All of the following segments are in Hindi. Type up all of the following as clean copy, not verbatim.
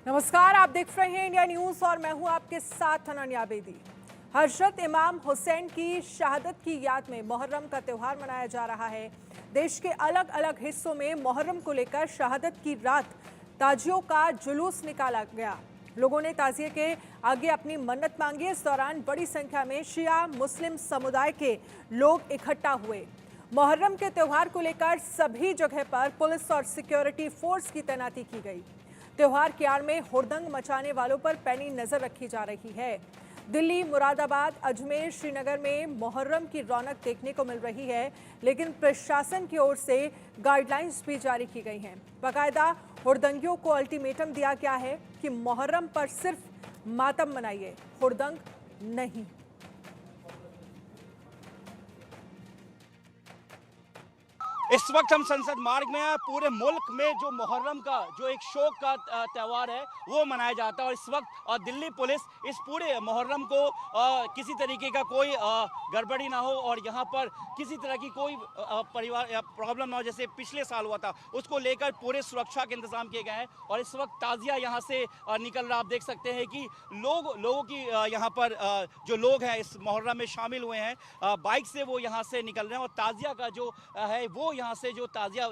नमस्कार, आप देख रहे हैं इंडिया न्यूज और मैं हूं आपके साथ अनन्या बेदी। हजरत इमाम हुसैन की शहादत की याद में मुहर्रम का त्यौहार मनाया जा रहा है। देश के अलग अलग हिस्सों में मुहर्रम को लेकर शहादत की रात ताजियों का जुलूस निकाला गया। लोगों ने ताजिए के आगे अपनी मन्नत मांगी। इस दौरान बड़ी संख्या में शिया मुस्लिम समुदाय के लोग इकट्ठा हुए। मुहर्रम के त्यौहार को लेकर सभी जगह पर पुलिस और सिक्योरिटी फोर्स की तैनाती की गई। त्योहार की आड़ में हुड़दंग मचाने वालों पर पैनी नजर रखी जा रही है। दिल्ली, मुरादाबाद, अजमेर, श्रीनगर में मुहर्रम की रौनक देखने को मिल रही है, लेकिन प्रशासन की ओर से गाइडलाइंस भी जारी की गई हैं। बाकायदा हुड़दंगियों को अल्टीमेटम दिया गया है कि मुहर्रम पर सिर्फ मातम मनाइए, हुड़दंग नहीं। इस वक्त हम संसद मार्ग में हैं। पूरे मुल्क में जो मुहर्रम का जो एक शौक का त्यौहार है वो मनाया जाता है और इस वक्त दिल्ली पुलिस इस पूरे मुहर्रम को किसी तरीके का कोई गड़बड़ी ना हो और यहाँ पर किसी तरह की कोई परिवार या प्रॉब्लम ना हो जैसे पिछले साल हुआ था, उसको लेकर पूरे सुरक्षा के इंतजाम किए गए हैं। और इस वक्त ताजिया यहाँ से निकल रहा, आप देख सकते हैं कि लोगों की यहाँ पर जो लोग हैं इस मुहर्रम में शामिल हुए हैं, बाइक से वो यहाँ से निकल रहे हैं और ताजिया का जो है वो यहाँ से जो ताजिया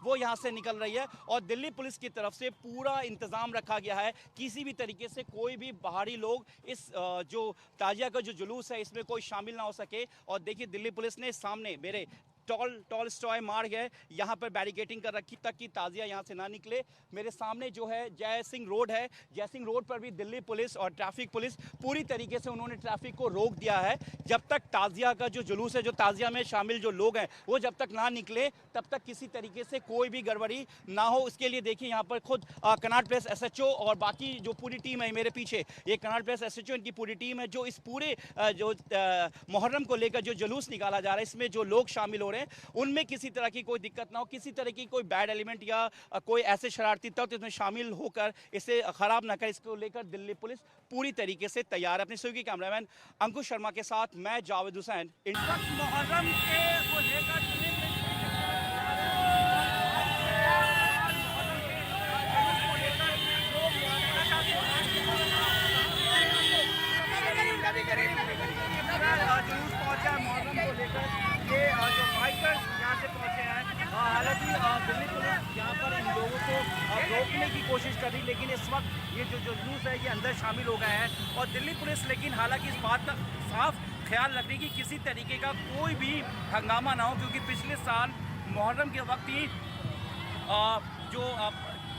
वो यहाँ से निकल रही है। और दिल्ली पुलिस की तरफ से पूरा इंतजाम रखा गया है, किसी भी तरीके से कोई भी बाहरी लोग इस जो ताजिया का जो जुलूस है इसमें कोई शामिल ना हो सके। और देखिए दिल्ली पुलिस ने सामने मेरे टॉल स्टॉय मार्ग है, यहाँ पर बैरिकेटिंग कर रखी तक कि ताजिया यहाँ से ना निकले। मेरे सामने जो है जय सिंह रोड है, जय सिंह रोड पर भी दिल्ली पुलिस और ट्रैफिक पुलिस पूरी तरीके से उन्होंने ट्रैफिक को रोक दिया है। जब तक ताजिया का जो जुलूस है, जो ताजिया में शामिल जो लोग हैं वो जब तक ना निकले तब तक किसी तरीके से कोई भी गड़बड़ी ना हो, उसके लिए देखिए यहाँ पर खुद कनॉट प्लेस SHO और बाकी जो पूरी टीम है मेरे पीछे, ये कनॉट प्लेस SHO इनकी पूरी टीम है जो इस पूरे जो मुहर्रम को लेकर जो जुलूस निकाला जा रहा है इसमें जो लोग शामिल हो रहे हैं उनमें किसी तरह की कोई दिक्कत ना हो, किसी तरह की कोई बैड एलिमेंट या कोई ऐसे शरारती तत्व इसमें शामिल होकर इसे खराब ना करे, इसको लेकर दिल्ली पुलिस पूरी तरीके से तैयार है। अपने सहयोगी कैमरामैन अंकुश शर्मा के साथ मैं जावेद हुसैन। मुहर्रम को लेकर जुलूस पहुंचा मुहर्रम को लेकर, ये जो बाइकर्स यहाँ से पहुंचे हैं। हालांकि दिल्ली पुलिस यहाँ पर इन लोगों को रोकने की कोशिश कर रही, लेकिन इस वक्त ये जो जुलूस है ये अंदर शामिल हो गए हैं। और दिल्ली पुलिस लेकिन हालांकि इस बात का साफ ख्याल रख रही कि किसी तरीके का कोई भी हंगामा ना हो, क्योंकि पिछले साल मुहर्रम के वक्त ही जो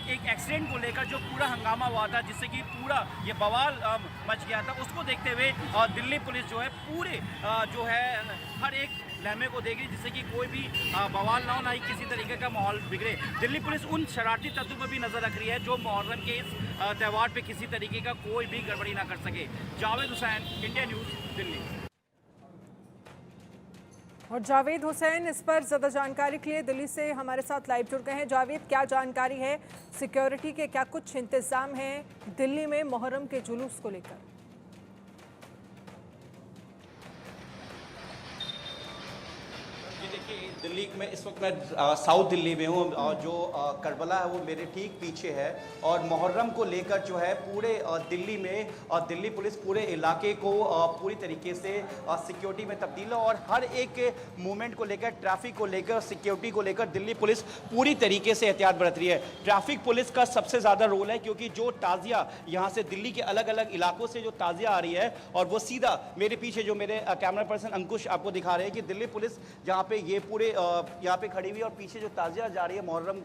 एक एक्सीडेंट को लेकर जो पूरा हंगामा हुआ था जिससे कि पूरा ये बवाल मच गया था, उसको देखते हुए दिल्ली पुलिस जो है पूरे जो है हर एक लम्हे को देख रही जिससे कि कोई भी बवाल ना हो, ना ही किसी तरीके का माहौल बिगड़े। दिल्ली पुलिस उन शरारती तत्वों पर भी नजर रख रही है जो मुहर्रम के इस त्यौहार पे किसी तरीके का कोई भी गड़बड़ी ना कर सके। Javed Hussain, India news, Delhi. और जावेद हुसैन इस पर ज़्यादा जानकारी के लिए दिल्ली से हमारे साथ लाइव जुड़ गए हैं। जावेद, क्या जानकारी है, सिक्योरिटी के क्या कुछ इंतजाम हैं दिल्ली में मुहर्रम के जुलूस को लेकर? दिल्ली में इस वक्त मैं साउथ दिल्ली में हूँ और जो करबला है वो मेरे ठीक पीछे है। और मुहर्रम को लेकर जो है पूरे दिल्ली में दिल्ली पुलिस पूरे इलाके को पूरी तरीके से सिक्योरिटी में तब्दील है और हर एक मूवमेंट को लेकर, ट्रैफिक को लेकर, सिक्योरिटी को लेकर दिल्ली पुलिस पूरी तरीके से एहतियात बरत रही है। ट्रैफिक पुलिस का सबसे ज़्यादा रोल है क्योंकि जो ताज़िया यहाँ से दिल्ली के अलग अलग इलाकों से जो ताज़िया आ रही है और वो सीधा मेरे पीछे जो मेरे कैमरा पर्सन अंकुश आपको दिखा रहे हैं कि दिल्ली पुलिस जहाँ पे ये पूरे यहाँ पे खड़ी हुई और पीछे जो ताजिया जा रही है मुहर्रम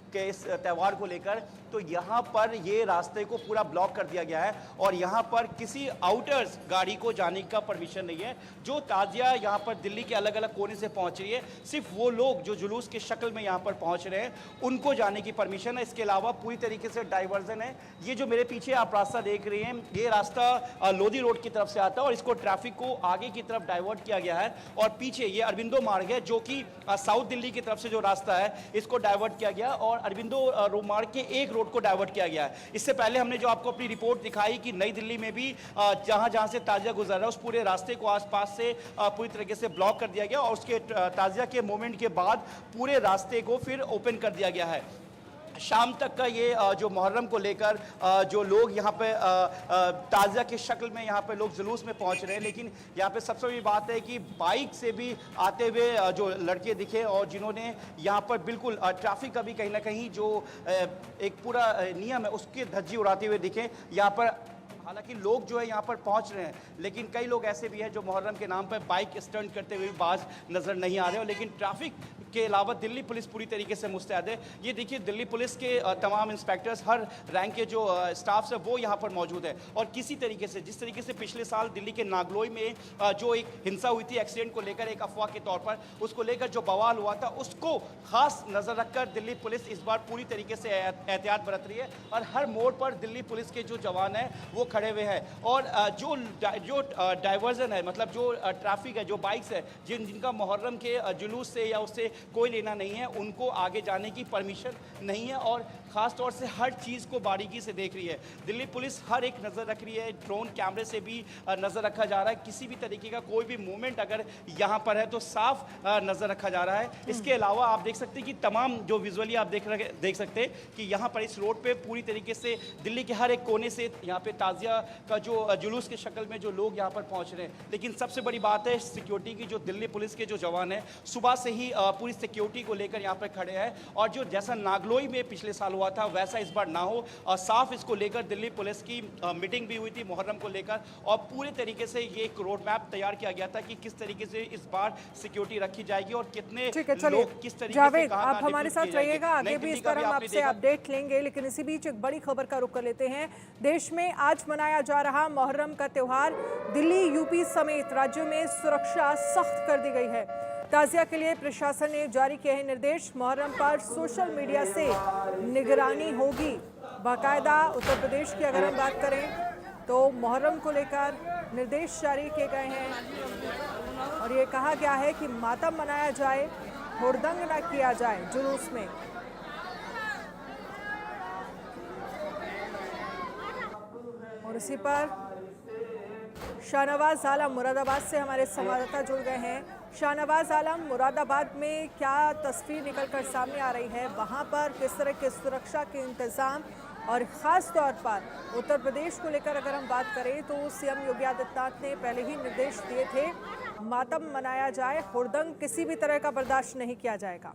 के इस त्यौहार को लेकर, तो यहाँ पर ये रास्ते को पूरा ब्लॉक कर दिया गया है और यहाँ पर किसी आउटर्स गाड़ी को जाने का परमिशन नहीं है। जो ताजिया यहाँ पर दिल्ली के अलग अलग कोने से पहुँच रही है, सिर्फ वो लोग जो जुलूस के शक्ल में यहाँ पर पहुँच रहे हैं उनको जाने की परमिशन है। इसके अलावा पूरी तरीके से डाइवर्जन है। ये जो मेरे पीछे आप रास्ता देख रहे हैं, ये रास्ता लोधी रोड की तरफ से आता है और इसको ट्रैफिक को आगे की तरफ डाइवर्ट किया गया है। और पीछे ये अरबिंदो मार्ग है जो कि साउथ दिल्ली की तरफ से जो रास्ता है इसको डाइवर्ट किया गया और अरबिंदो मार्ग के एक रोड को डाइवर्ट किया गया है। इससे पहले हमने जो आपको अपनी रिपोर्ट दिखाई कि नई दिल्ली में भी जहां जहां से ताजिया गुजर रहा है उस पूरे रास्ते को आसपास से पूरी तरीके से ब्लॉक कर दिया गया और उसके ताजिया के मूवमेंट के बाद पूरे रास्ते को फिर ओपन कर दिया गया है। शाम तक का ये जो मुहर्रम को लेकर जो लोग यहाँ पे ताज़िया की शक्ल में यहाँ पे लोग जुलूस में पहुँच रहे हैं, लेकिन यहाँ पे सबसे बड़ी बात है कि बाइक से भी आते हुए जो लड़के दिखे और जिन्होंने यहाँ पर बिल्कुल ट्रैफिक का भी कहीं ना कहीं जो एक पूरा नियम है उसके धज्जी उड़ाते हुए दिखे यहाँ पर। हालांकि लोग जो है यहाँ पर पहुँच रहे हैं, लेकिन कई लोग ऐसे भी हैं जो मुहर्रम के नाम पर बाइक स्टंट करते हुए भी बाज नज़र नहीं आ रहे हो। लेकिन ट्रैफिक के अलावा दिल्ली पुलिस पूरी तरीके से मुस्तैद है। ये देखिए दिल्ली पुलिस के तमाम इंस्पेक्टर्स, हर रैंक के जो स्टाफ्स है वो यहाँ पर मौजूद है। और किसी तरीके से जिस तरीके से पिछले साल दिल्ली के नागलोई में जो एक हिंसा हुई थी एक्सीडेंट को लेकर, एक अफवाह के तौर पर उसको लेकर जो बवाल हुआ था, उसको खास नज़र रखकर दिल्ली पुलिस इस बार पूरी तरीके से एहतियात बरत रही है और हर मोड़ पर दिल्ली पुलिस के जो जवान हैं वो खड़े हुए हैं। और जो डाइवर्जन है, मतलब जो ट्रैफिक है, जो बाइक्स है जिनका मुहर्रम के जुलूस से या उससे कोई लेना नहीं है, उनको आगे जाने की परमिशन नहीं है और ख़ास तौर से हर चीज़ को बारीकी से देख रही है दिल्ली पुलिस। हर एक नज़र रख रही है, ड्रोन कैमरे से भी नज़र रखा जा रहा है। किसी भी तरीके का कोई भी मूवमेंट अगर यहाँ पर है तो साफ नज़र रखा जा रहा है। इसके अलावा आप देख सकते हैं कि तमाम जो विजुअली आप देख सकते हैं कि यहाँ पर इस रोड पे पूरी तरीके से दिल्ली के हर एक कोने से यहाँ पे ताज़िया का जो जुलूस की शक्ल में जो लोग यहाँ पर पहुँच रहे हैं। लेकिन सबसे बड़ी बात है सिक्योरिटी की, जो दिल्ली पुलिस के जो जवान हैं सुबह से ही पूरी सिक्योरिटी को लेकर यहाँ पर खड़े हैं और जो जैसा नागलोई में पिछले साल हुआ था वैसा इस बार ना हो। और साफ इसको लेकर दिल्ली पुलिस की मीटिंग भी हुई थी मुहर्रम को लेकर और पूरे तरीके से ये एक रोड मैप तैयार किया गया था कि किस तरीके से इस बार सिक्योरिटी रखी जाएगी और कितने लोग किस तरीके जावेद, आप हमारे साथ रहिएगा, आगे भी इस पर हम आपसे अपडेट लेंगे। लेकिन इसी बीच एक बड़ी खबर का रुख कर लेते हैं। देश में आज मनाया जा रहा मुहर्रम का त्योहार, दिल्ली, यूपी समेत राज्यों में सुरक्षा सख्त कर दी गई है। ताज़िया के लिए प्रशासन ने जारी किए हैं निर्देश। मुहर्रम पर सोशल मीडिया से निगरानी होगी बाकायदा। उत्तर प्रदेश की अगर हम बात करें तो मुहर्रम को लेकर निर्देश जारी किए गए हैं और ये कहा गया है कि मातम मनाया जाए, हुड़दंग न किया जाए जुलूस में। और इसी पर शाहनवाज आलम मुरादाबाद से हमारे संवाददाता जुड़ गए हैं। शाहनवाज आलम, मुरादाबाद में क्या तस्वीर निकलकर सामने आ रही है, वहां पर किस तरह के सुरक्षा के इंतजाम और ख़ास तौर पर उत्तर प्रदेश को लेकर अगर हम बात करें तो सीएम योगी आदित्यनाथ ने पहले ही निर्देश दिए थे, मातम मनाया जाए, हुड़दंग किसी भी तरह का बर्दाश्त नहीं किया जाएगा।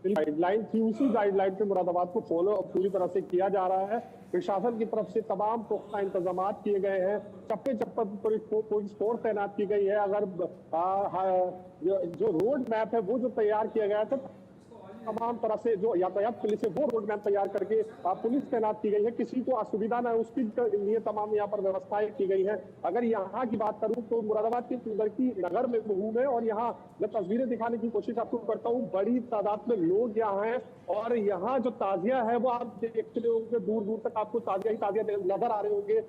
गाइडलाइन थी, उसी गाइडलाइन पे मुरादाबाद को फॉलो पूरी तरह से किया जा रहा है। प्रशासन की तरफ से तमाम पुख्ता इंतजाम किए गए हैं, चप्पे चप्पे पर पुलिस फोर्स तैनात की गई है। अगर जो रोड मैप है वो जो तैयार किया गया था, तमाम तरह से जो यातायात पुलिस है वो रोड मैप तैयार करके पुलिस तैनात की गई है, किसी को असुविधा न उसके लिए तमाम यहाँ पर व्यवस्थाएं की गई हैं। अगर यहाँ की बात करूँ तो मुरादाबाद के सुंदरकी नगर में हूँ मैं और यहाँ मैं तस्वीरें दिखाने की कोशिश आपको करता हूँ। बड़ी तादाद में लोग यहाँ हैं और यहाँ जो ताजिया है वो आप देखते होंगे, दूर दूर तक आपको ताजिया ही ताजिया नजर आ रहे होंगे।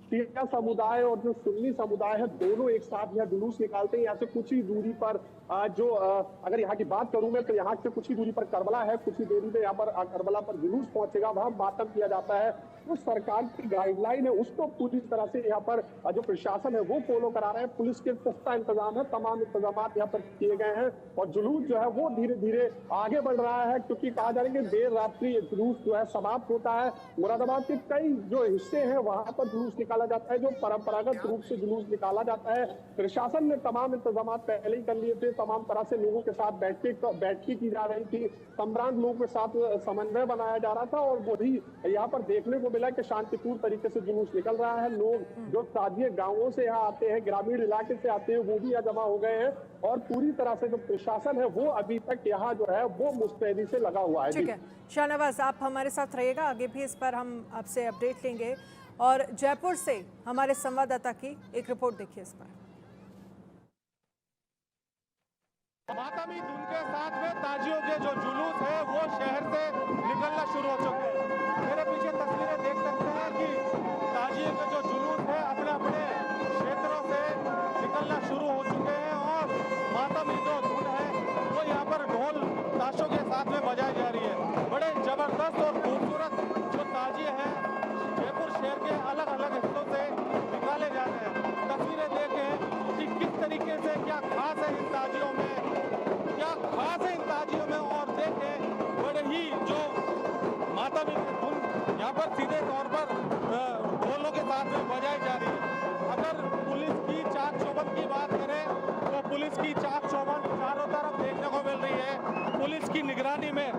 शिया समुदाय और जो सुन्नी समुदाय है दोनों एक साथ यहाँ जुलूस निकालते हैं। यहाँ से कुछ ही दूरी पर अगर यहाँ की बात करूं मैं तो यहाँ से कुछ ही दूरी पर करबला है, कुछ ही देरी में यहाँ पर करबला पर जुलूस पहुंचेगा, वहां मातम किया जाता है। तो सरकार की गाइडलाइन है उसको पूरी तरह से यहाँ पर जो प्रशासन है वो फॉलो करा रहे हैं। पुलिस के पुख्ता इंतजाम है, तमाम इंतजाम यहाँ पर किए गए हैं और जुलूस जो है वो धीरे धीरे आगे बढ़ रहा है, क्योंकि कहा जा रहा है कि देर रात्रि जुलूस जो है समाप्त होता है। मुरादाबाद के कई जो हिस्से हैं वहां पर जुलूस निकाला जाता है, जो परंपरागत रूप से जुलूस निकाला जाता है। प्रशासन ने तमाम इंतजाम पहले ही कर लिए थे, तमाम तरह से लोगों के साथ बैठकें की जा रही थी, सम्रांत लोगों के साथ समन्वय बनाया जा रहा था और वही यहाँ पर देखने को मिला कि शांतिपूर्ण तरीके से जुलूस निकल रहा है। लोग जो ताजिए गांवों से यहाँ आते हैं, ग्रामीण इलाके से आते हैं, वो भी यहाँ जमा हो गए हैं और पूरी तरह से जो प्रशासन है वो अभी तक यहाँ जो है वो मुस्तैदी से लगा हुआ है। ठीक है शाहनवाज, आप हमारे साथ रहिएगा, आगे भी इस पर हम आपसे अपडेट लेंगे। और जयपुर से हमारे संवाददाता की एक रिपोर्ट देखिए इस पर। मातमी धुन के साथ में ताजियों के जो जुलूस है वो शहर से निकलना शुरू हो चुके हैं। मेरे पीछे तस्वीरें देख सकते हैं कि ताजियों के जो जुलूस है अपने अपने क्षेत्रों से निकलना शुरू हो चुके हैं और मातमी जो धुन है वो यहाँ पर ढोल ताशों के साथ में बजाई जा रही है। बड़े जबरदस्त और खूबसूरत जो ताजिए हैं जयपुर शहर के अलग अलग हिस्सों से निकाले जा रहे हैं। तस्वीरें देखें कि किस तरीके से क्या खास है इन ताजियों में, क्या खास पट्टी में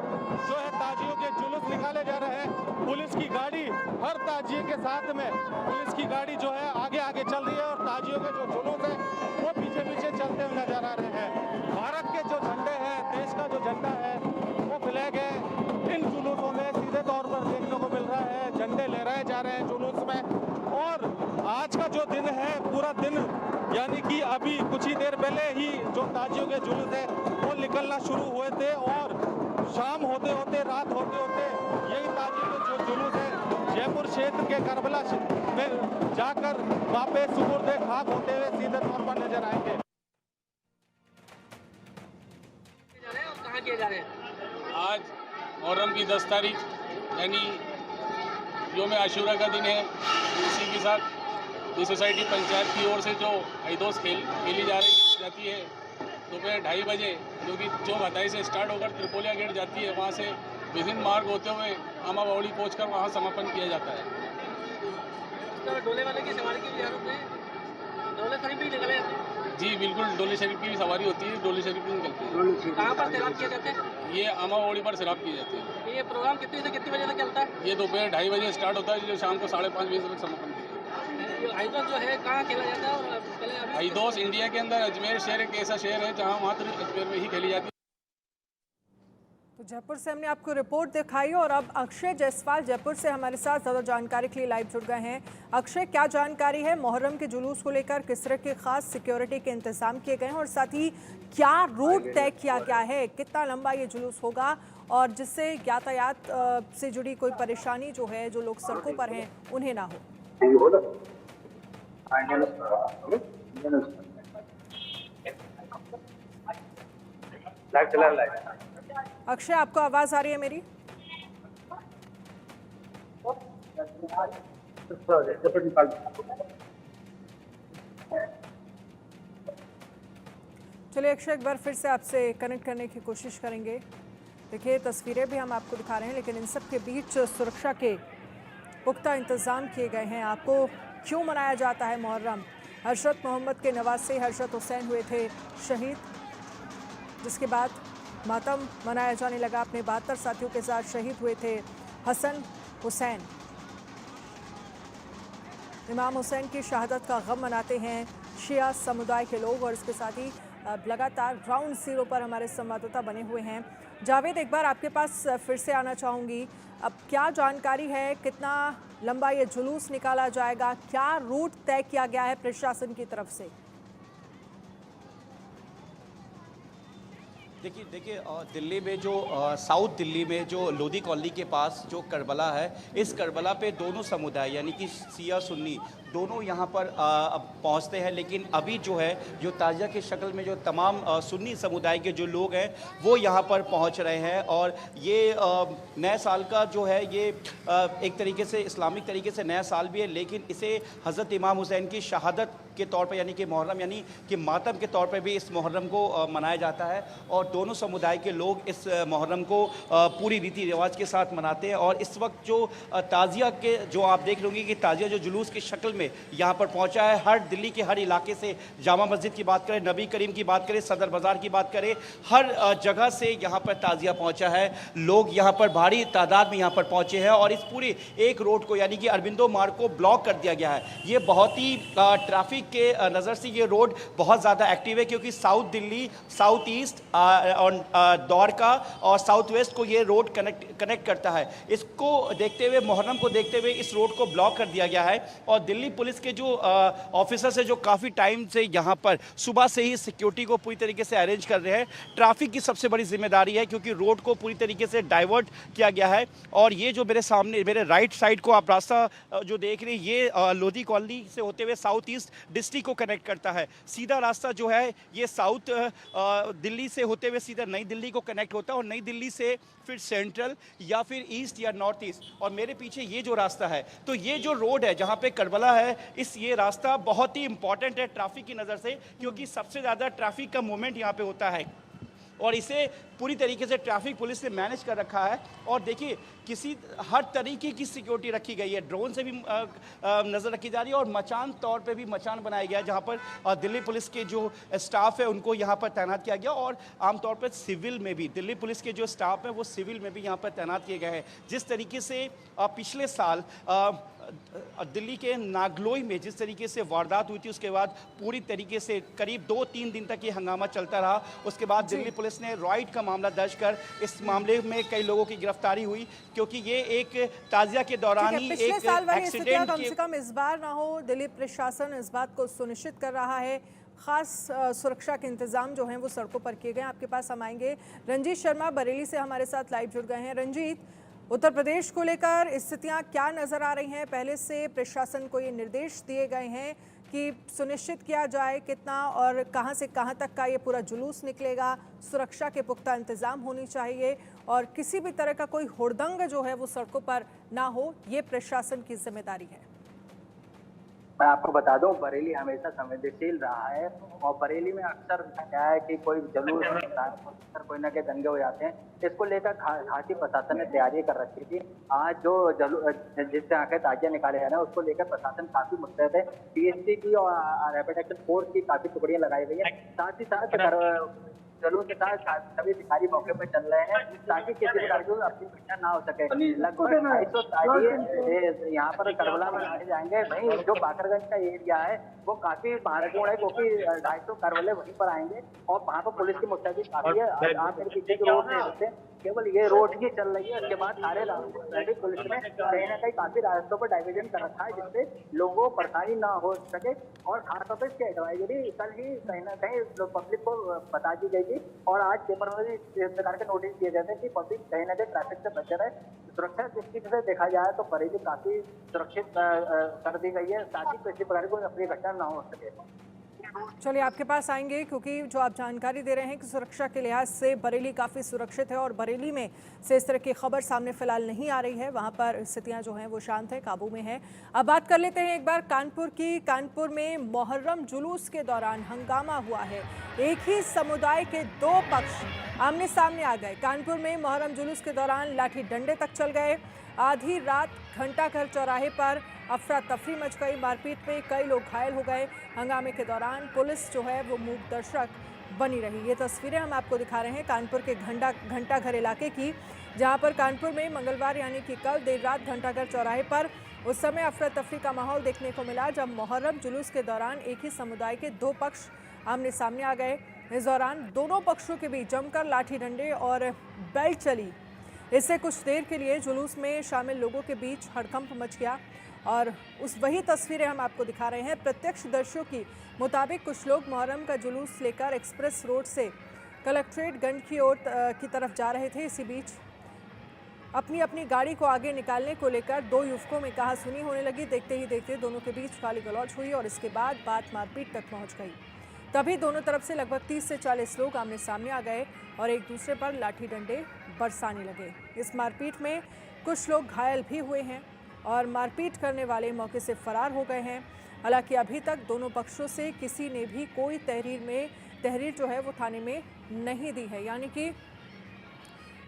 जो है ताजियों के जुलूस निकाले जा रहे हैं। पुलिस की गाड़ी हर ताजिए के साथ में पुलिस की गाड़ी जो है आगे आगे चल रही है और ताजियों के जो जुलूस है वो पीछे पीछे चलते हुए नजर आ रहे हैं। भारत के जो झंडे हैं, देश का जो झंडा है वो फ्लैग है, इन जुलूसों में सीधे तौर पर देखने को मिल रहा है। झंडे लहराए जा रहे हैं जुलूस में। और आज का जो दिन है, पूरा दिन यानी कि अभी कुछ ही देर पहले ही जो ताजियों के जुलूस है वो निकलना शुरू हुए थे और शाम होते होते, रात होते होते यही ताजियों के जो जुलूस है जयपुर क्षेत्र के करबला में जाकर वापस सुपुर्द खाक होते हुए सीधे तौर पर नजर आएंगे। कहाँ किए जा रहे हैं? आज मुहर्रम की 10 तारीख यानी योम आशूरा का दिन है। इसी के साथ ये सोसाइटी पंचायत की ओर से जो ईदोस खेली जाती है दोपहर 2:30 बजे, जो कि चौक हताई से स्टार्ट होकर त्रिपोलिया गेट जाती है, वहाँ से विभिन्न मार्ग होते हुए आमा बावड़ी पहुँचकर वहाँ समापन किया जाता है। तो डोले वाले की सवारी की जा रही है, डोले शरीफ भी निकले जाते हैं? जी बिल्कुल, डोले शरीफ की भी सवारी होती है, डोले शरीफ भी निकलती है। कहाँ पर सैराब किए जाते हैं? ये आमा बावड़ी पर सैराब किए जाते हैं। ये प्रोग्राम कितने से कितने बजे तक चलता है? ये दोपहर 2:30 बजे स्टार्ट होता है, जो शाम को 5:30 बजे तक समापन किया जाता है। आइदोस जो है कहाँ खेला जाता है? और पहले अभी ईदोस इंडिया के अंदर अजमेर शहर एक ऐसा शहर है जहाँ मात्र अजमेर में ही खेली जाती है। तो जयपुर से हमने आपको रिपोर्ट दिखाई और अब अक्षय जायसवाल जयपुर से हमारे साथ ज़्यादा जानकारी के लिए लाइव जुड़ गए हैं। अक्षय, क्या जानकारी है मुहर्रम के जुलूस को लेकर? किस तरह के खास सिक्योरिटी के इंतजाम किए गए हैं और साथ ही क्या रूट तय किया गया है? कितना लंबा ये जुलूस होगा और जिससे यातायात से जुड़ी कोई परेशानी जो है, जो लोग सड़कों पर हैं, उन्हें ना हो? अक्षय, आपको आवाज आ रही है मेरी? चलिए अक्षय, एक बार फिर से आपसे कनेक्ट करने की कोशिश करेंगे। देखिए तस्वीरें भी हम आपको दिखा रहे हैं, लेकिन इन सब के बीच सुरक्षा के पुख्ता इंतजाम किए गए हैं। आपको क्यों मनाया जाता है मुहर्रम? हजरत मोहम्मद के नवासे हजरत हुसैन हुए थे शहीद, जिसके बाद मातम मनाया जाने लगा। अपने 72 साथियों के साथ शहीद हुए थे हसन हुसैन। इमाम हुसैन की शहादत का गम मनाते हैं शिया समुदाय के लोग और इसके साथ ही लगातार ग्राउंड जीरो पर हमारे संवाददाता बने हुए हैं। जावेद, एक बार आपके पास फिर से आना चाहूँगी। अब क्या जानकारी है, कितना लंबा ये जुलूस निकाला जाएगा, क्या रूट तय किया गया है प्रशासन की तरफ से? देखिए दिल्ली में जो साउथ दिल्ली में जो लोधी कॉलोनी के पास जो करबला है, इस करबला पे दोनों समुदाय यानी कि शिया सुन्नी दोनों यहाँ पर पहुँचते हैं। लेकिन अभी जो है, जो ताजिया की शक्ल में जो तमाम सुन्नी समुदाय के जो लोग हैं वो यहाँ पर पहुँच रहे हैं। और ये नए साल का जो है, ये एक तरीके से इस्लामिक तरीके से नया साल भी है, लेकिन इसे हज़रत इमाम हुसैन की शहादत के तौर पर यानी कि मुहर्रम यानी कि मातम के तौर पर भी इस मुहर्रम को मनाया जाता है। और दोनों समुदाय के लोग इस मुहर्रम को पूरी रीति रिवाज के साथ मनाते हैं। और इस वक्त जो ताजिया के जो आप देख लोगे कि ताजिया जो जुलूस की शक्ल में यहाँ पर पहुँचा है, हर दिल्ली के हर इलाके से, जामा मस्जिद की बात करें, नबी करीम की बात करें, सदर बाज़ार की बात करें, हर जगह से यहाँ पर ताजिया पहुँचा है। लोग यहाँ पर भारी तादाद में यहाँ पर पहुँचे हैं और इस पूरे एक रोड को यानी कि अरबिंदो मार्ग को ब्लॉक कर दिया गया है। ये बहुत ही ट्रैफिक के नज़र से ये रोड बहुत ज़्यादा एक्टिव है, क्योंकि साउथ दिल्ली, साउथ ईस्ट और द्वारका और साउथ वेस्ट को ये रोड कनेक्ट करता है। इसको देखते हुए, मुहर्रम को देखते हुए इस रोड को ब्लॉक कर दिया गया है। और दिल्ली पुलिस के जो ऑफिसर्स है, जो काफ़ी टाइम से यहाँ पर सुबह से ही सिक्योरिटी को पूरी तरीके से अरेंज कर रहे हैं। ट्रैफिक की सबसे बड़ी जिम्मेदारी है, क्योंकि रोड को पूरी तरीके से डाइवर्ट किया गया है। और ये जो मेरे सामने, मेरे राइट साइड को आप रास्ता जो देख रहे हैं, ये लोधी कॉलोनी से होते हुए साउथ ईस्ट डिस्ट्रिक्ट को कनेक्ट करता है। सीधा रास्ता जो है ये साउथ दिल्ली से होते हुए सीधा नई दिल्ली को कनेक्ट होता है और नई दिल्ली से फिर सेंट्रल या फिर ईस्ट या नॉर्थ ईस्ट। और मेरे पीछे ये जो रास्ता है, तो ये जो रोड है जहाँ पे करबला है, ये रास्ता बहुत ही इंपॉर्टेंट है ट्रैफिक की नज़र से, क्योंकि सबसे ज़्यादा ट्रैफिक का मूवमेंट यहाँ पे होता है। और इसे पूरी तरीके से ट्रैफिक पुलिस ने मैनेज कर रखा है। और देखिए हर तरीके की सिक्योरिटी रखी गई है, ड्रोन से भी नज़र रखी जा रही है और मचान तौर पे भी मचान बनाया गया है, जहाँ पर दिल्ली पुलिस के जो स्टाफ है उनको यहाँ पर तैनात किया गया। और आमतौर पर सिविल में भी दिल्ली पुलिस के जो स्टाफ है वो सिविल में भी यहाँ पर तैनात किए गए हैं। जिस तरीके से पिछले साल दिल्ली के नागलोई में जिस तरीके से वारदात हुई थी, उसके बाद पूरी तरीके से करीब 2-3 दिन तक ये हंगामा चलता रहा। उसके बाद दिल्ली पुलिस ने रॉयट का मामला दर्ज कर इस मामले में कई लोगों की गिरफ्तारी हुई, क्योंकि ये एक ताजिया के दौरान ही पिछले एक साल वाली स्थितियां एक्सीडेंट कम से कम इस बार ना हो, दिल्ली प्रशासन इस बात को सुनिश्चित कर रहा है। खास सुरक्षा के इंतजाम जो हैं वो सड़कों पर किए गए। आपके पास हम आएंगे, रंजीत शर्मा बरेली से हमारे साथ लाइव जुड़ गए हैं। रंजीत, उत्तर प्रदेश को लेकर स्थितियां क्या नजर आ रही हैं? पहले से प्रशासन को ये निर्देश दिए गए हैं कि सुनिश्चित किया जाए कितना और कहां से कहां तक का ये पूरा जुलूस निकलेगा, सुरक्षा के पुख्ता इंतजाम होनी चाहिए और किसी भी तरह का कोई हुड़दंग जो है वो सड़कों पर ना हो, ये प्रशासन की जिम्मेदारी है। मैं आपको बता दूं, बरेली हमेशा संवेदनशील रहा है और बरेली में अक्सर क्या है कि कोई जुलूस अक्सर कोई ना कोई दंगे हो जाते हैं। इसको लेकर खासी प्रशासन ने तैयारी कर रखी थी। आज जो जिससे आंखें ताजिया निकाले जा रहे हैं उसको लेकर प्रशासन काफी मुस्तैद है। पीएससी की और रैपिड एक्शन फोर्स की काफी टुकड़ियां लगाई गई है। साथ ही साथ जुलूस के साथ सभी अधिकारी मौके पर चल रहे हैं ताकि किसी प्रकार की अपनी घटना ना हो सके। लगभग 250 ताजिए यहाँ पर करबला में रखे जाएंगे। वहीं जो बाकरगंज का एरिया है वो काफी महत्वपूर्ण है, क्योंकि 250 करबले वहीं पर आएंगे और वहाँ पर पुलिस की मुस्तैदी काफी है। आप मेरे पीछे की रोड देख सकते हैं, केवल ये रोड ही चल रही है। उसके बाद सारे ट्रैफिक पुलिस ने कहीं ना कहीं काफी रास्तों पर डाइवर्जन कर रखा है, जिससे लोगों को परेशानी ना हो सके। और खासतौर पर इसकी एडवाइजरी कल ही कहीं ना कहीं पब्लिक को बता दी गई थी और आज पेपर में भी इस प्रकार के नोटिस दिए गए थे कि पब्लिक कहीं ना कहीं ट्रैफिक से बचे रहे। सुरक्षा दृष्टि से देखा जाए तो बरेली काफी सुरक्षित कर दी गई है ताकि किसी प्रकार की अपनी घटना ना हो सके। चलिए आपके पास आएंगे, क्योंकि जो आप जानकारी दे रहे हैं कि सुरक्षा के लिहाज से बरेली काफ़ी सुरक्षित है और बरेली में से इस तरह की खबर सामने फिलहाल नहीं आ रही है। वहां पर स्थितियां जो हैं वो शांत है, काबू में है। अब बात कर लेते हैं एक बार कानपुर की। कानपुर में मुहर्रम जुलूस के दौरान हंगामा हुआ है। एक ही समुदाय के दो पक्ष आमने सामने आ गए। कानपुर में मुहर्रम जुलूस के दौरान लाठी डंडे तक चल गए। आधी रात घंटाघर चौराहे पर अफरा तफरी मच गई। मारपीट में कई लोग घायल हो गए। हंगामे के दौरान पुलिस जो है वो मूक दर्शक बनी रही। ये तस्वीरें हम आपको दिखा रहे हैं कानपुर के घंटाघर इलाके की, जहां पर कानपुर में मंगलवार यानी कि कल देर रात घंटाघर चौराहे पर उस समय अफरा तफरी का माहौल देखने को मिला जब मुहर्रम जुलूस के दौरान एक ही समुदाय के दो पक्ष आमने सामने आ गए। इस दौरान दोनों पक्षों के बीच जमकर लाठी डंडे और बेल्ट चली। इससे कुछ देर के लिए जुलूस में शामिल लोगों के बीच हड़कंप मच गया और वही तस्वीरें हम आपको दिखा रहे हैं। प्रत्यक्षदर्शियों की मुताबिक कुछ लोग मुहर्रम का जुलूस लेकर एक्सप्रेस रोड से कलेक्ट्रेट गंज की तरफ जा रहे थे। इसी बीच अपनी अपनी गाड़ी को आगे निकालने को लेकर दो युवकों में कहासुनी होने लगी। देखते ही देखते दोनों के बीच गाली गलौज हुई और इसके बाद बात मारपीट तक पहुंच गई। तभी दोनों तरफ से लगभग 30 से 40 लोग आमने सामने आ गए और एक दूसरे पर लाठी डंडे बरसाने लगे। इस मारपीट में कुछ लोग घायल भी हुए हैं और मारपीट करने वाले मौके से फरार हो गए हैं। हालांकि अभी तक दोनों पक्षों से किसी ने भी कोई तहरीर जो है वो थाने में नहीं दी है, यानी कि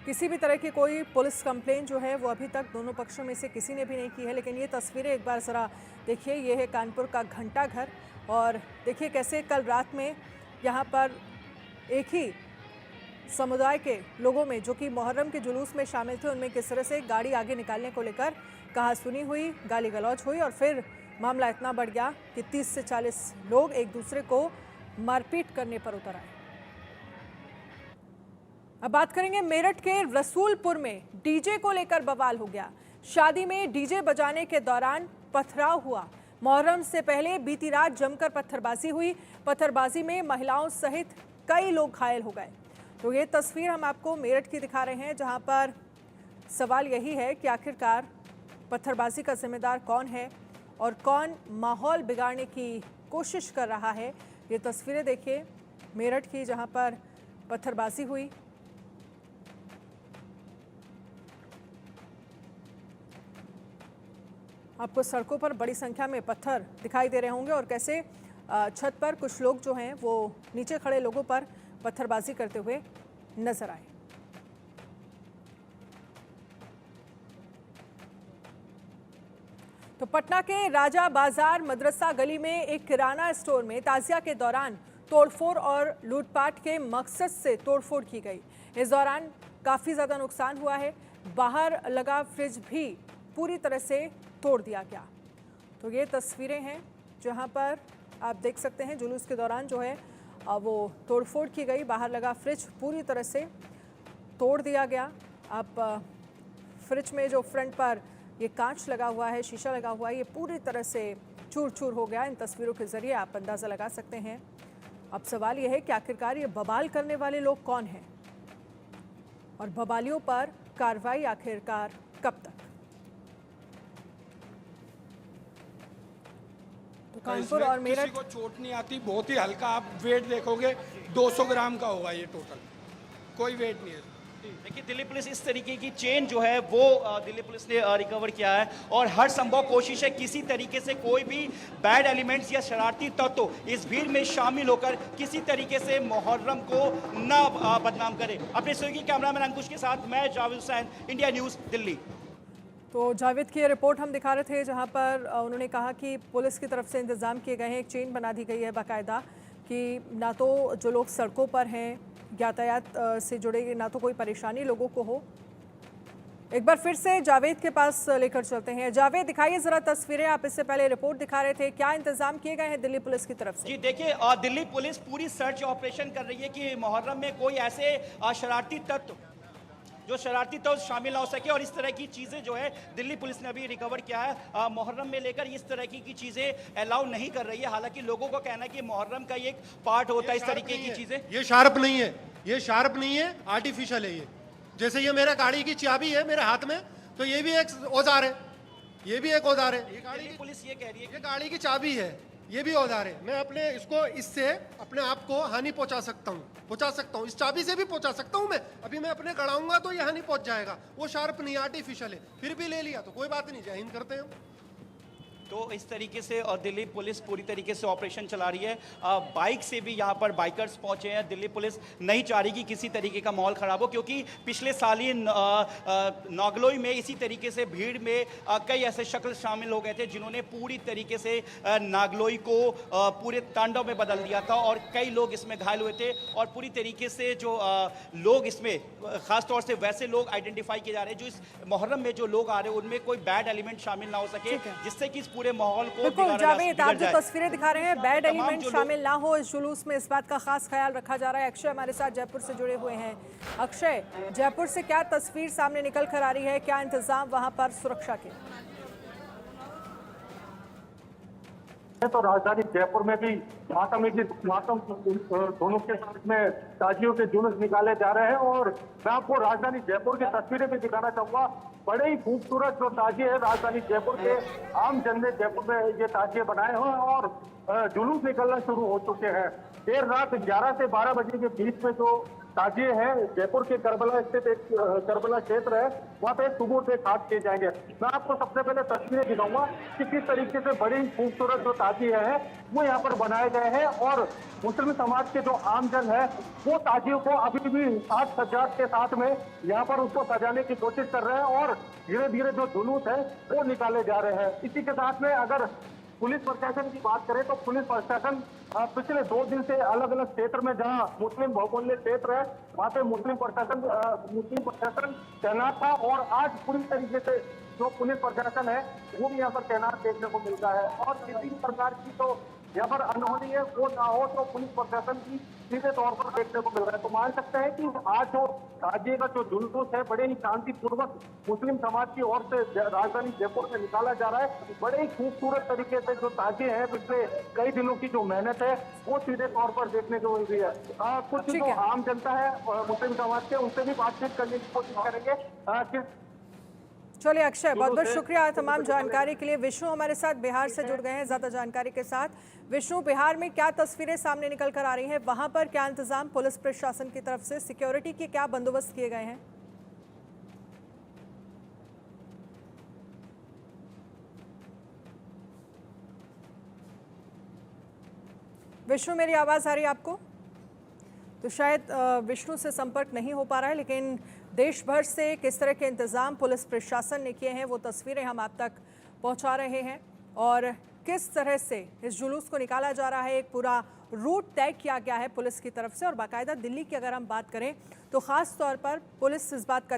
किसी भी तरह की कोई पुलिस कंप्लेन जो है वो अभी तक दोनों पक्षों में से किसी ने भी नहीं की है। लेकिन ये तस्वीरें एक बार ज़रा देखिए। ये है कानपुर का घंटाघर और देखिए कैसे कल रात में यहाँ पर एक ही समुदाय के लोगों में जो कि मुहर्रम के जुलूस में शामिल थे उनमें किस तरह से गाड़ी आगे निकालने को लेकर कहासुनी हुई, गाली गलौज हुई और फिर मामला इतना बढ़ गया कि 30 से 40 लोग एक दूसरे को मारपीट करने पर उतर आए। अब बात करेंगे मेरठ के रसूलपुर में डीजे को लेकर बवाल हो गया। शादी में डीजे बजाने के दौरान पथराव हुआ। मुहर्रम से पहले बीती रात जमकर पत्थरबाजी हुई। पत्थरबाजी में महिलाओं सहित कई लोग घायल हो गए। तो ये तस्वीर हम आपको मेरठ की दिखा रहे हैं, जहां पर सवाल यही है कि आखिरकार पत्थरबाजी का जिम्मेदार कौन है और कौन माहौल बिगाड़ने की कोशिश कर रहा है। ये तस्वीरें देखिए मेरठ की, जहां पर पत्थरबाजी हुई। आपको सड़कों पर बड़ी संख्या में पत्थर दिखाई दे रहे होंगे और कैसे छत पर कुछ लोग जो हैं वो नीचे खड़े लोगों पर पत्थरबाजी करते हुए नजर आए। तो पटना के राजा बाजार मदरसा गली में एक किराना स्टोर में ताजिया के दौरान तोड़फोड़ और लूटपाट के मकसद से तोड़फोड़ की गई। इस दौरान काफ़ी ज़्यादा नुकसान हुआ है। बाहर लगा फ्रिज भी पूरी तरह से तोड़ दिया गया। तो ये तस्वीरें हैं जहां पर आप देख सकते हैं जुलूस के दौरान जो है वो तोड़फोड़ की गई। बाहर लगा फ्रिज पूरी तरह से तोड़ दिया गया। अब फ्रिज में जो फ्रंट पर ये कांच लगा हुआ है, शीशा लगा हुआ है, ये पूरी तरह से चूर चूर हो गया। इन तस्वीरों के ज़रिए आप अंदाज़ा लगा सकते हैं। अब सवाल ये है कि आखिरकार ये बवाल करने वाले लोग कौन हैं और बवालियों पर कार्रवाई आखिरकार कब तक। तो कानपुर और मेरठ किसी को चोट नहीं आती, बहुत ही हल्का। आप वेट देखोगे 200 ग्राम का होगा ये टोटल, कोई वेट नहीं है। देखिए दिल्ली पुलिस इस तरीके की चेन जो है वो दिल्ली पुलिस ने रिकवर किया है और हर संभव कोशिश है किसी तरीके से कोई भी बैड एलिमेंट्स या शरारती तत्व इस भीड़ में शामिल होकर किसी तरीके से मुहर्रम को न बदनाम करे। अपने सहयोगी कैमरामैन अंकुश के साथ मैं जावेद हुसैन, इंडिया न्यूज़ दिल्ली। तो जावेद की रिपोर्ट हम दिखा रहे थे जहां पर उन्होंने कहा कि पुलिस की तरफ से इंतज़ाम किए गए हैं, एक चेन बना दी गई है बाकायदा कि ना तो जो लोग सड़कों पर हैं यातायात से जुड़े ना तो कोई परेशानी लोगों को हो। एक बार फिर से जावेद के पास लेकर चलते हैं। जावेद, दिखाइए जरा तस्वीरें। आप इससे पहले रिपोर्ट दिखा रहे थे, क्या इंतजाम किए गए हैं दिल्ली पुलिस की तरफ से? जी देखिए, दिल्ली पुलिस पूरी सर्च ऑपरेशन कर रही है कि मुहर्रम में कोई ऐसे शरारती तत्व शामिल ना हो सके और इस तरह की चीज़ें जो है दिल्ली पुलिस ने अभी रिकवर किया है। मुहर्रम में लेकर इस तरह की चीज़ें अलाउ नहीं कर रही है। हालांकि लोगों का कहना है कि मुहर्रम का एक पार्ट होता है इस तरीके की चीज़ें। ये शार्प नहीं है, ये शार्प नहीं है, आर्टिफिशियल है। ये जैसे ये मेरा गाड़ी की चाबी है मेरे हाथ में, तो ये भी एक औजार है, ये भी एक औजार है। ये गाड़ी पुलिस ये कह रही है ये गाड़ी की चाबी है, ये भी औजार है। मैं अपने इसको इससे अपने आप को हानि पहुंचा सकता हूं, इस चाबी से भी पहुंचा सकता हूं। मैं अभी मैं अपने गड़ाऊंगा तो ये हानि पहुंच जाएगा। वो शार्प नहीं, आर्टिफिशियल है। फिर भी ले लिया तो कोई बात नहीं, जय हिंद करते हैं। तो इस तरीके से दिल्ली पुलिस पूरी तरीके से ऑपरेशन चला रही है। बाइक से भी यहाँ पर बाइकर्स पहुंचे हैं। दिल्ली पुलिस नहीं चाह रही कि किसी तरीके का माहौल खराब हो, क्योंकि पिछले साल ही नागलोई में इसी तरीके से भीड़ में कई ऐसे शख्स शामिल हो गए थे जिन्होंने पूरी तरीके से नागलोई को पूरे तांडव में बदल दिया था और कई लोग इसमें घायल हुए थे। और पूरी तरीके से जो लोग इसमें खासतौर से वैसे लोग आइडेंटिफाई किए जा रहे हैं जो इस मुहर्रम में जो लोग आ रहे हैं उनमें कोई बैड एलिमेंट शामिल ना हो सके, जिससे कि पूरे माहौल को बिल्कुल जावेद, आप जो तस्वीरें दिखा रहे हैं बैड एलिमेंट शामिल ना हो इस जुलूस में, इस बात का खास ख्याल रखा जा रहा है। अक्षय हमारे साथ जयपुर से जुड़े हुए हैं। अक्षय, जयपुर से क्या तस्वीर सामने निकल कर आ रही है, क्या इंतजाम वहां पर सुरक्षा के? तो राजधानी जयपुर में भी मातम दोनों के साथ में ताजियों के जुलूस निकाले जा रहे हैं और मैं आपको राजधानी जयपुर की तस्वीरें भी दिखाना चाहूंगा। बड़े ही खूबसूरत जो ताजिए है राजधानी जयपुर के, आम जन ने जयपुर में ये ताजिए बनाए हैं और जुलूस निकलना शुरू हो चुके हैं। देर रात 11 से 12 बजे के बीच में जो ताजिए हैं जयपुर के करबला स्थित एक करबला क्षेत्र है, वहाँ पे सुबह से खास किए जाएंगे। मैं आपको सबसे पहले तस्वीरें दिखाऊंगा कि किस तरीके से बड़ी खूबसूरत जो ताजिए है वो यहाँ पर बनाए गए हैं और मुस्लिम समाज के जो आमजन है वो ताजियों को अभी भी साज सज्जाद के साथ में यहाँ पर उसको सजाने की कोशिश कर रहे हैं और धीरे धीरे जो जुलूस है वो निकाले जा रहे हैं। इसी के साथ में अगर पुलिस प्रशासन की बात करें तो पुलिस प्रशासन पिछले 2 दिन से अलग अलग क्षेत्र में जहां मुस्लिम बहुमूल्य क्षेत्र है वहां पे मुस्लिम प्रशासन तैनात था और आज पूरी तरीके से जो पुलिस प्रशासन है वो भी यहाँ पर तैनात देखने को मिलता है और किसी भी प्रकार की तो यहाँ पर अनहोनी है वो ना हो तो पुलिस प्रशासन की सीधे तौर पर देखने को मिल रहा है। तो मान सकते हैं कि आज जो राज्य का जो जुलूस है बड़े ही शांतिपूर्वक मुस्लिम समाज की ओर से राजधानी जयपुर से निकाला जा रहा है। बड़े ही खूबसूरत तरीके से जो ताजिए हैं पिछले कई दिनों की जो मेहनत है वो सीधे तौर पर देखने को मिल रही है। कुछ जो आम जनता है मुस्लिम समाज के उनसे भी बातचीत करने की कोशिश करेंगे। चलिए अक्षय, बहुत बहुत शुक्रिया तमाम जानकारी के लिए। विष्णु हमारे साथ बिहार से जुड़ गए हैं ज़्यादा जानकारी के साथ। विष्णु, बिहार में क्या तस्वीरें सामने निकल कर आ रही हैं, वहां पर क्या इंतजाम पुलिस प्रशासन की तरफ से, सिक्योरिटी के क्या बंदोबस्त किए गए हैं? विष्णु, मेरी आवाज़ आ रही है आपको? तो शायद विष्णु से संपर्क नहीं हो पा रहा है, लेकिन देश भर से किस तरह के इंतजाम पुलिस प्रशासन ने किए हैं वो तस्वीरें हम आप तक पहुंचा रहे हैं और किस तरह से इस जुलूस को निकाला जा रहा है, एक पूरा रूट तय किया गया है पुलिस की तरफ से। और बाकायदा दिल्ली की अगर हम बात करें तो ख़ास तौर पर पुलिस इस बात का